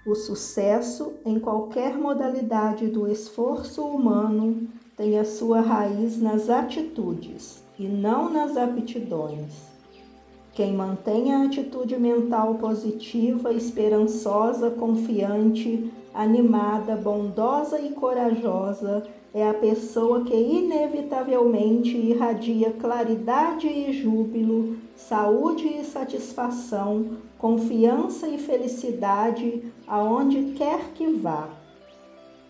O sucesso em qualquer modalidade do esforço humano tem a sua raiz nas atitudes e não nas aptidões. Quem mantém a atitude mental positiva, esperançosa, confiante, animada, bondosa e corajosa é a pessoa que inevitavelmente irradia claridade e júbilo, saúde e satisfação, confiança e felicidade aonde quer que vá.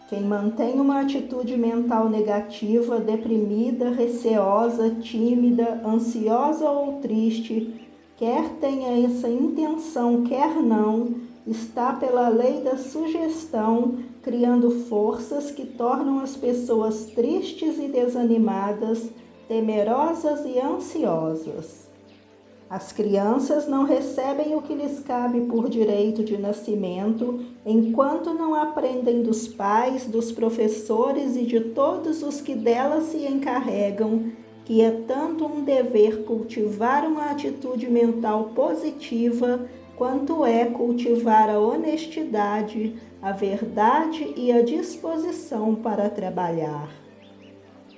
Quem mantém uma atitude mental negativa, deprimida, receosa, tímida, ansiosa ou triste, quer tenha essa intenção, quer não, está pela lei da sugestão, criando forças que tornam as pessoas tristes e desanimadas, temerosas e ansiosas. As crianças não recebem o que lhes cabe por direito de nascimento, enquanto não aprendem dos pais, dos professores e de todos os que delas se encarregam, que é tanto um dever cultivar uma atitude mental positiva, quanto é cultivar a honestidade, a verdade e a disposição para trabalhar.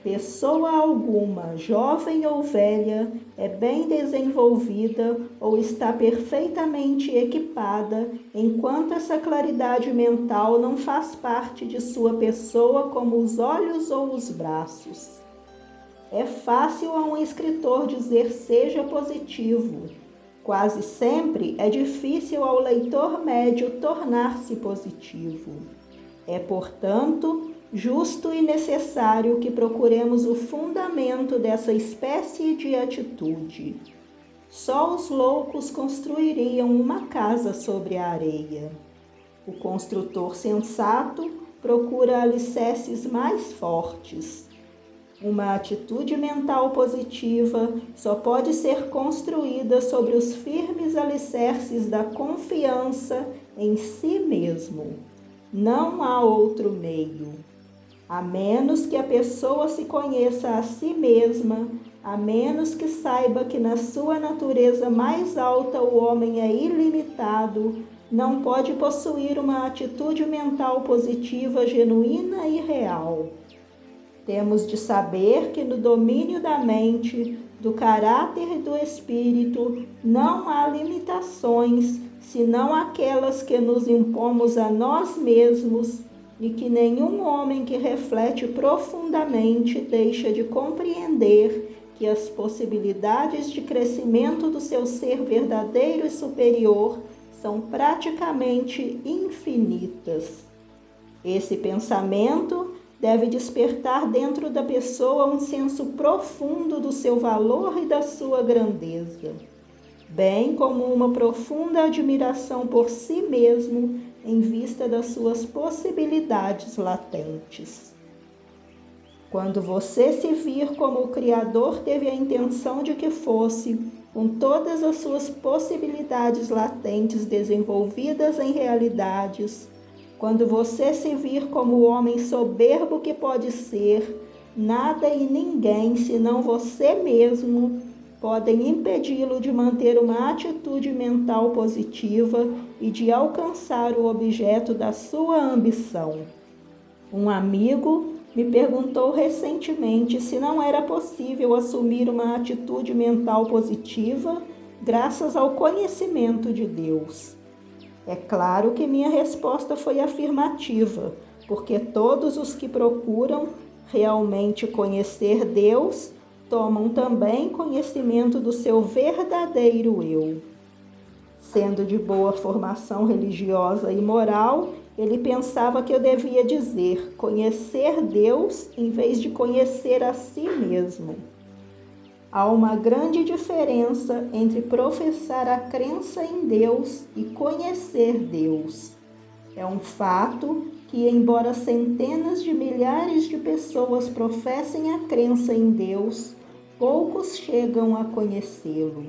Pessoa alguma, jovem ou velha, é bem desenvolvida ou está perfeitamente equipada, enquanto essa claridade mental não faz parte de sua pessoa como os olhos ou os braços. É fácil a um escritor dizer seja positivo. Quase sempre é difícil ao leitor médio tornar-se positivo. É, portanto, justo e necessário que procuremos o fundamento dessa espécie de atitude. Só os loucos construiriam uma casa sobre a areia. O construtor sensato procura alicerces mais fortes. Uma atitude mental positiva só pode ser construída sobre os firmes alicerces da confiança em si mesmo. Não há outro meio. A menos que a pessoa se conheça a si mesma, a menos que saiba que na sua natureza mais alta o homem é ilimitado, não pode possuir uma atitude mental positiva genuína e real. Temos de saber que no domínio da mente, do caráter e do espírito, não há limitações, senão aquelas que nos impomos a nós mesmos, e que nenhum homem que reflete profundamente deixa de compreender que as possibilidades de crescimento do seu ser verdadeiro e superior são praticamente infinitas. Esse pensamento deve despertar dentro da pessoa um senso profundo do seu valor e da sua grandeza, bem como uma profunda admiração por si mesmo em vista das suas possibilidades latentes. Quando você se vir como o Criador teve a intenção de que fosse, com todas as suas possibilidades latentes desenvolvidas em realidades, quando você se vir como o homem soberbo que pode ser, nada e ninguém, senão você mesmo, podem impedi-lo de manter uma atitude mental positiva e de alcançar o objeto da sua ambição. Um amigo me perguntou recentemente se não era possível assumir uma atitude mental positiva graças ao conhecimento de Deus. É claro que minha resposta foi afirmativa, porque todos os que procuram realmente conhecer Deus tomam também conhecimento do seu verdadeiro eu. Sendo de boa formação religiosa e moral, ele pensava que eu devia dizer conhecer Deus em vez de conhecer a si mesmo. Há uma grande diferença entre professar a crença em Deus e conhecer Deus. É um fato que, embora centenas de milhares de pessoas professem a crença em Deus, poucos chegam a conhecê-lo.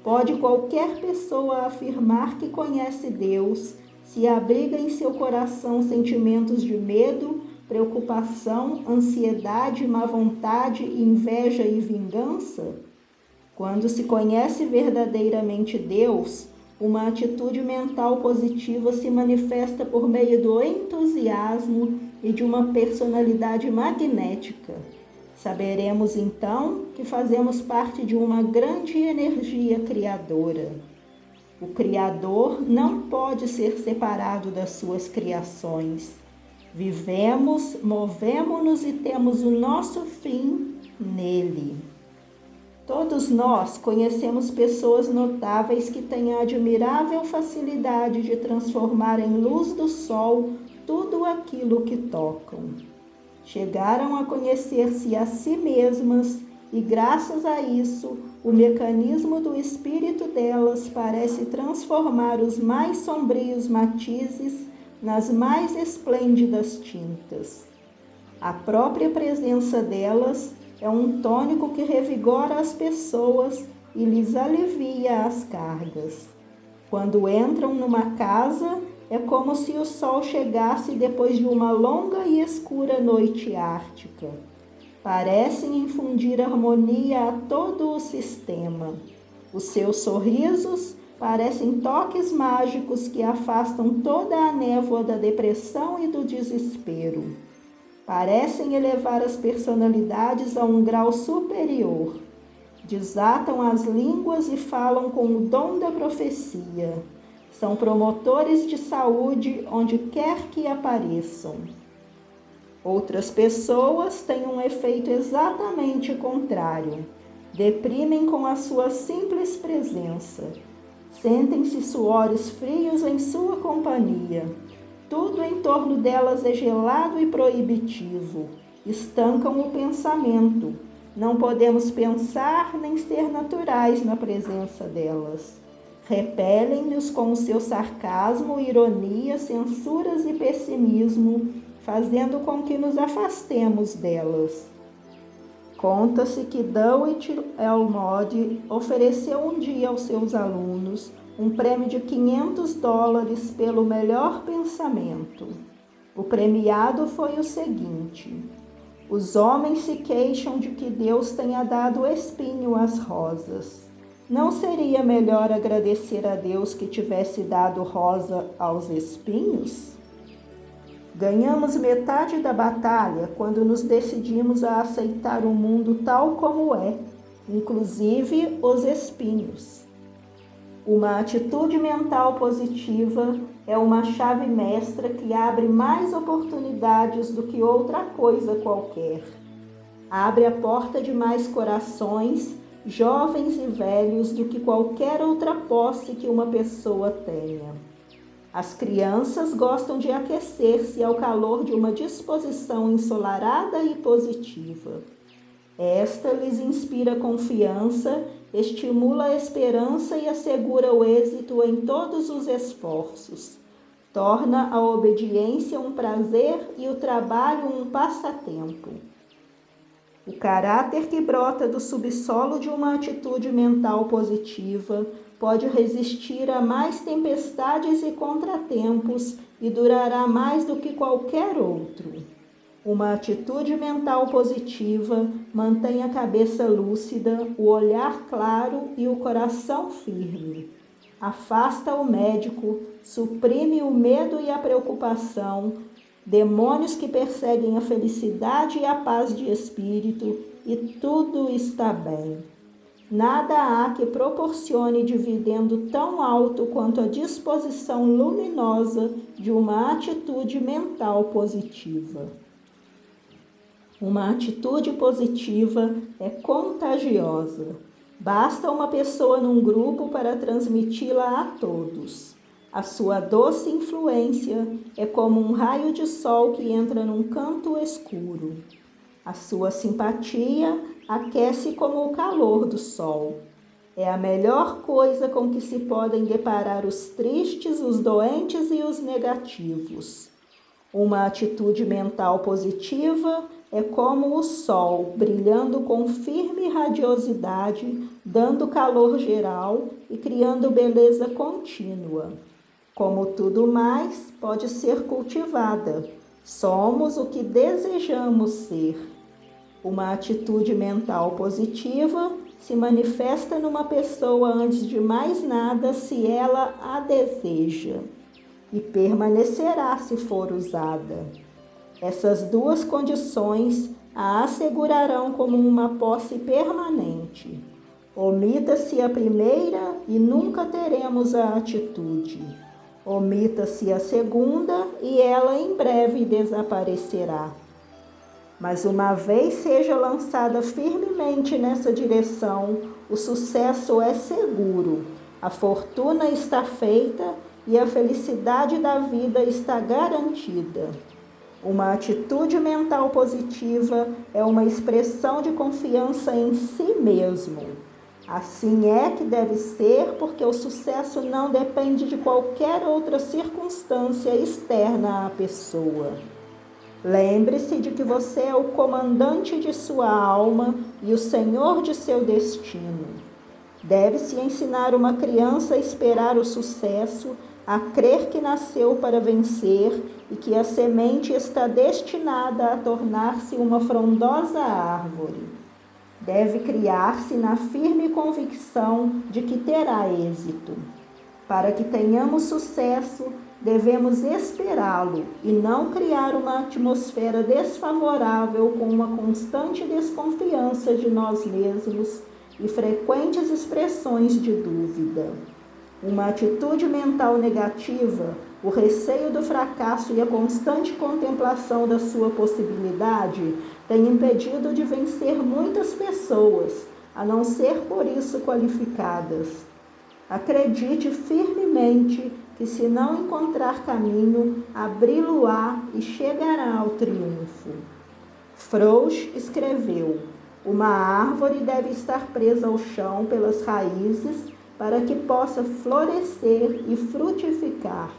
Pode qualquer pessoa afirmar que conhece Deus, se abriga em seu coração sentimentos de medo, preocupação, ansiedade, má vontade, inveja e vingança? Quando se conhece verdadeiramente Deus, Uma atitude mental positiva se manifesta por meio do entusiasmo e de uma personalidade magnética. Saberemos então que fazemos parte de uma grande energia criadora. O Criador não pode ser separado das suas criações. Vivemos, movemos-nos e temos o nosso fim nele. Todos nós conhecemos pessoas notáveis que têm a admirável facilidade de transformar em luz do sol tudo aquilo que tocam. Chegaram a conhecer-se a si mesmas e, graças a isso, o mecanismo do espírito delas parece transformar os mais sombrios matizes nas mais esplêndidas tintas. A própria presença delas é um tônico que revigora as pessoas e lhes alivia as cargas. Quando entram numa casa, é como se o sol chegasse depois de uma longa e escura noite ártica. Parecem infundir harmonia a todo o sistema. Os seus sorrisos parecem toques mágicos que afastam toda a névoa da depressão e do desespero. Parecem elevar as personalidades a um grau superior. Desatam as línguas e falam com o dom da profecia. São promotores de saúde onde quer que apareçam. Outras pessoas têm um efeito exatamente contrário. Deprimem com a sua simples presença. Sentem-se suores frios em sua companhia. Tudo em torno delas é gelado e proibitivo. Estancam o pensamento. Não podemos pensar nem ser naturais na presença delas. Repelem-nos com o seu sarcasmo, ironia, censuras e pessimismo, fazendo com que nos afastemos delas. Conta-se que Dawit El-Modi ofereceu um dia aos seus alunos um prêmio de $500 pelo melhor pensamento. O premiado foi o seguinte: os homens se queixam de que Deus tenha dado espinho às rosas. Não seria melhor agradecer a Deus que tivesse dado rosa aos espinhos? Ganhamos metade da batalha quando nos decidimos a aceitar o mundo tal como é, inclusive os espinhos. Uma atitude mental positiva é uma chave mestra que abre mais oportunidades do que outra coisa qualquer. Abre a porta de mais corações, jovens e velhos, do que qualquer outra posse que uma pessoa tenha. As crianças gostam de aquecer-se ao calor de uma disposição ensolarada e positiva. Esta lhes inspira confiança, estimula a esperança e assegura o êxito em todos os esforços. Torna a obediência um prazer e o trabalho um passatempo. O caráter que brota do subsolo de uma atitude mental positiva pode resistir a mais tempestades e contratempos e durará mais do que qualquer outro. Uma atitude mental positiva mantém a cabeça lúcida, o olhar claro e o coração firme. Afasta o médico, suprime o medo e a preocupação, demônios que perseguem a felicidade e a paz de espírito, e tudo está bem. Nada há que proporcione dividendo tão alto quanto a disposição luminosa de uma atitude mental positiva. Uma atitude positiva é contagiosa. Basta uma pessoa num grupo para transmiti-la a todos. A sua doce influência é como um raio de sol que entra num canto escuro. A sua simpatia aquece como o calor do sol. É a melhor coisa com que se podem deparar os tristes, os doentes e os negativos. Uma atitude mental positiva é como o sol, brilhando com firme radiosidade, dando calor geral e criando beleza contínua. Como tudo mais, pode ser cultivada. Somos o que desejamos ser. Uma atitude mental positiva se manifesta numa pessoa antes de mais nada se ela a deseja, e permanecerá se for usada. Essas duas condições a assegurarão como uma posse permanente. Omita-se a primeira e nunca teremos a atitude. Omita-se a segunda e ela em breve desaparecerá. Mas uma vez seja lançada firmemente nessa direção, o sucesso é seguro, a fortuna está feita e a felicidade da vida está garantida. Uma atitude mental positiva é uma expressão de confiança em si mesmo. Assim é que deve ser, porque o sucesso não depende de qualquer outra circunstância externa à pessoa. Lembre-se de que você é o comandante de sua alma e o senhor de seu destino. Deve-se ensinar uma criança a esperar o sucesso, a crer que nasceu para vencer e que a semente está destinada a tornar-se uma frondosa árvore. Deve criar-se na firme convicção de que terá êxito. Para que tenhamos sucesso, devemos esperá-lo e não criar uma atmosfera desfavorável com uma constante desconfiança de nós mesmos e frequentes expressões de dúvida. Uma atitude mental negativa, o receio do fracasso e a constante contemplação da sua possibilidade têm impedido de vencer muitas pessoas, a não ser por isso qualificadas. Acredite firmemente que, se não encontrar caminho, abri-lo-á e chegará ao triunfo. Froude escreveu: uma árvore deve estar presa ao chão pelas raízes para que possa florescer e frutificar.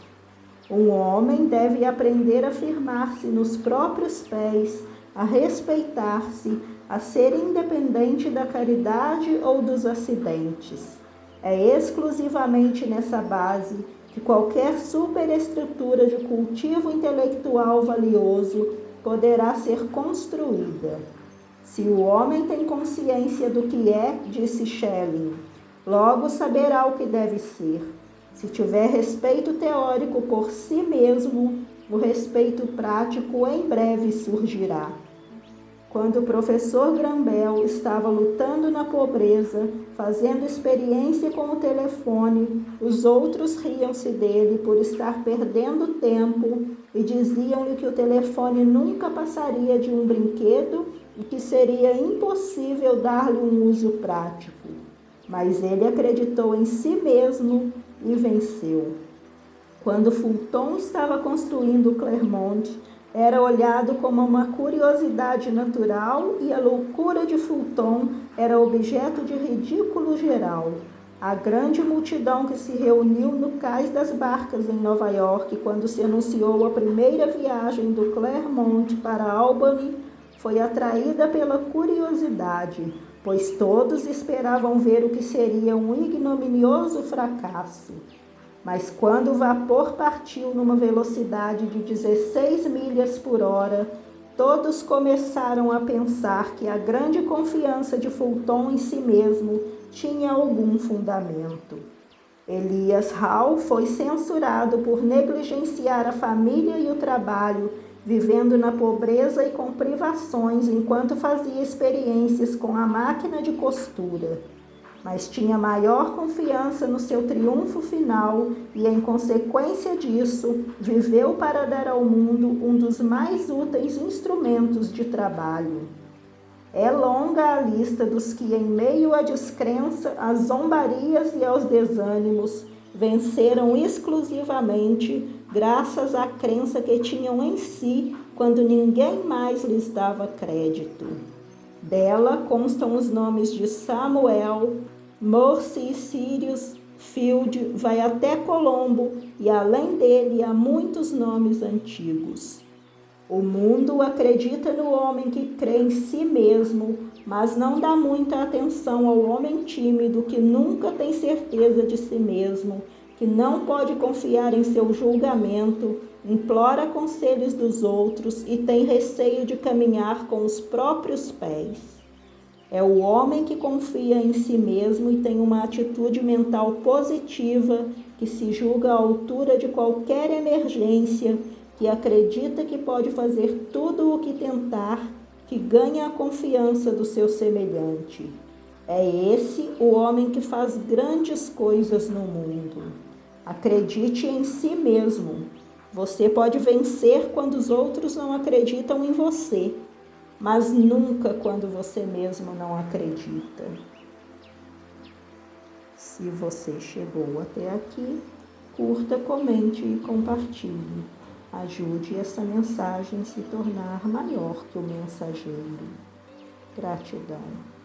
Um homem deve aprender a firmar-se nos próprios pés, a respeitar-se, a ser independente da caridade ou dos acidentes. É exclusivamente nessa base que qualquer superestrutura de cultivo intelectual valioso poderá ser construída. Se o homem tem consciência do que é, disse Schelling, logo saberá o que deve ser. Se tiver respeito teórico por si mesmo, o respeito prático em breve surgirá. Quando o professor Grambel estava lutando na pobreza, fazendo experiência com o telefone, os outros riam-se dele por estar perdendo tempo e diziam-lhe que o telefone nunca passaria de um brinquedo e que seria impossível dar-lhe um uso prático. Mas ele acreditou em si mesmo e venceu. Quando Fulton estava construindo Clermont, era olhado como uma curiosidade natural e a loucura de Fulton era objeto de ridículo geral. A grande multidão que se reuniu no cais das barcas em Nova York quando se anunciou a primeira viagem do Clermont para Albany foi atraída pela curiosidade, pois todos esperavam ver o que seria um ignominioso fracasso. Mas quando o vapor partiu numa velocidade de 16 milhas por hora, todos começaram a pensar que a grande confiança de Fulton em si mesmo tinha algum fundamento. Elias Hall foi censurado por negligenciar a família e o trabalho, vivendo na pobreza e com privações enquanto fazia experiências com a máquina de costura. Mas tinha maior confiança no seu triunfo final e, em consequência disso, viveu para dar ao mundo um dos mais úteis instrumentos de trabalho. É longa a lista dos que, em meio à descrença, às zombarias e aos desânimos, venceram exclusivamente graças à crença que tinham em si quando ninguém mais lhes dava crédito. Dela constam os nomes de Samuel, Morse, Sirius, Field, vai até Colombo e além dele há muitos nomes antigos. O mundo acredita no homem que crê em si mesmo, mas não dá muita atenção ao homem tímido que nunca tem certeza de si mesmo, que não pode confiar em seu julgamento, implora conselhos dos outros e tem receio de caminhar com os próprios pés. É o homem que confia em si mesmo e tem uma atitude mental positiva, que se julga à altura de qualquer emergência, que acredita que pode fazer tudo o que tentar, que ganha a confiança do seu semelhante. É esse o homem que faz grandes coisas no mundo. Acredite em si mesmo. Você pode vencer quando os outros não acreditam em você, mas nunca quando você mesmo não acredita. Se você chegou até aqui, curta, comente e compartilhe. Ajude essa mensagem a se tornar maior que o mensageiro. Gratidão.